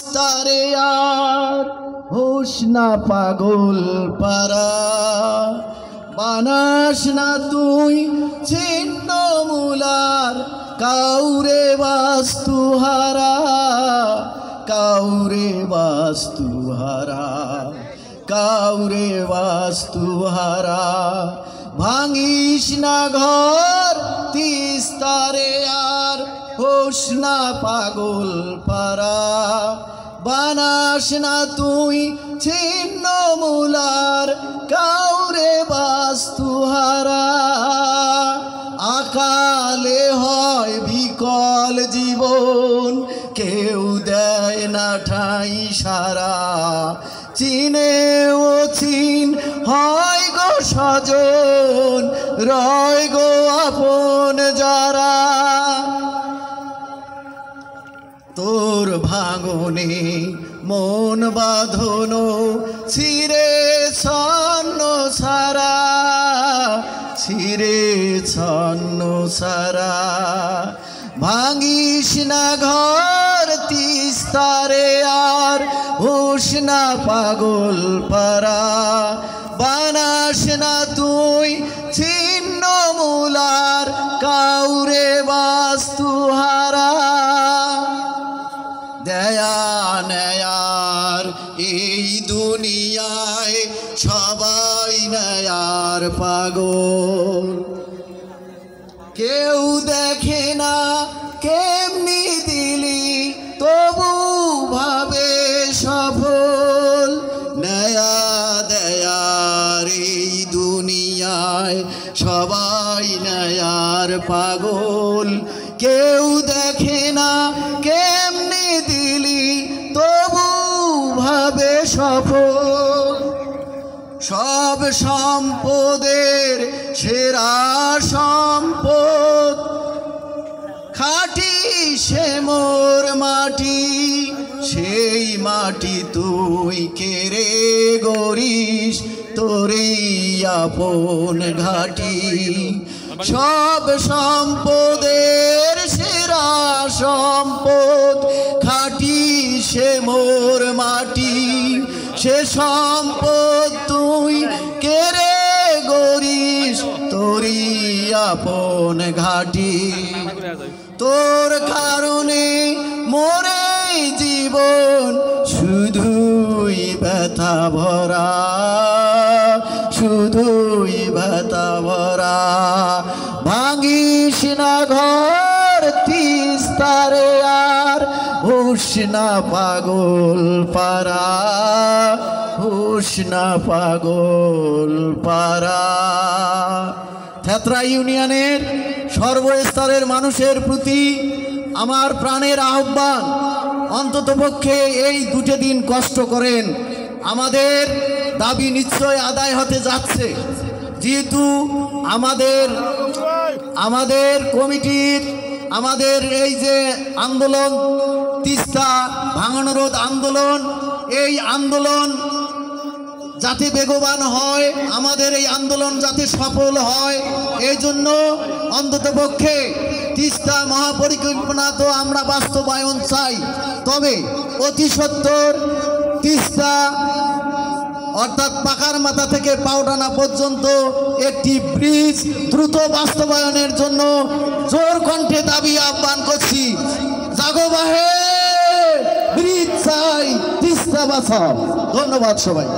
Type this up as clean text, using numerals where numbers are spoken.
তিস্তারে আর হোস না পাগল পারা, বানাস না তুই ছিন্ন মূলার কাউরে বাস্তুহারা, কাউরে বাস্তুহারা, কাউরে বাস্তুহারা। ভাঙিস না ঘর তিস্তারে আর হোস না পাগল পারা, বানাস না তুই ছিন্ন মূলার কাউরে বাস্তুহারা। আকালে হয় বিকল জীবন, কেউ দেয় না ঠাঁই সারা, চিনেও চিন হয় গো স্বজন, রয় গো আপন যারা। তোর ভাঙনে মন বাঁধনো ছিঁড়ে ছন্ন সারা, ছিঁড়ে ছন্ন সারা। ভাঙিস না ঘর তিস্তারে আর হোস না পাগল পারা, বানাস না তুই ছিন্ন মূলার কাউরে বাস্তুহারা। দয়া নেয়ার এই দুনিয়ায় সবাই নেয়ার পাগল, কেউ দেখে না কেমনি দিলি তবু ভাবে সফল। নেয়া দেয়ার এই দুনিয়ায় সবাই নেয়ার পাগল, কেউ দেখে না কেমনি দিলি তবু ভাবে সফল। সব সম্পদের সেরা সম্পদ খাঁটি সে মোর মাটি, সেই মাটি তুই কেড়ে গড়িস তোরে আপন ঘাটি। সব সম্পদের সেরা সম্পদ খাঁটি সে মোর মাটি, সে সম্পদ তুই কেড়ে গড়িস তোরি আপন ঘাটি। তোর কারণে মোরে জীবন শুধুই ব্যথা ভরা, শুধুই ব্যথা ভরা। ভাঙিস না ঘর তিস্তারে আর হোস না পাগল পারা, হোস না পাগল পারা। থেতরা ইউনিয়নের সর্বস্তরের মানুষের প্রতি আমার প্রাণের আহ্বান, অন্ততপক্ষে এই দুটো দিন কষ্ট করেন। আমাদের দাবি নিশ্চয় আদায় হতে যাচ্ছে, যেহেতু আমাদের কমিটির আমাদের এই যে আন্দোলন তিস্তা ভাঙানোরোধ আন্দোলন, এই আন্দোলন যাতে বেগবান হয়, আমাদের এই আন্দোলন যাতে সফল হয়, এই জন্য অন্ততপক্ষে তিস্তা মহাপরিকল্পনা তো আমরা বাস্তবায়ন চাই, তবে অতি সত্বর তিস্তা অর্থাৎ পাকার মাথা থেকে পাউডানা পর্যন্ত একটি ব্রিজ দ্রুত বাস্তবায়নের জন্য জোর কণ্ঠে দাবি আহ্বান করছি। জাগো বাহে, ব্রিজ চাই, তিস্তা বাঁচাও। ধন্যবাদ সবাই।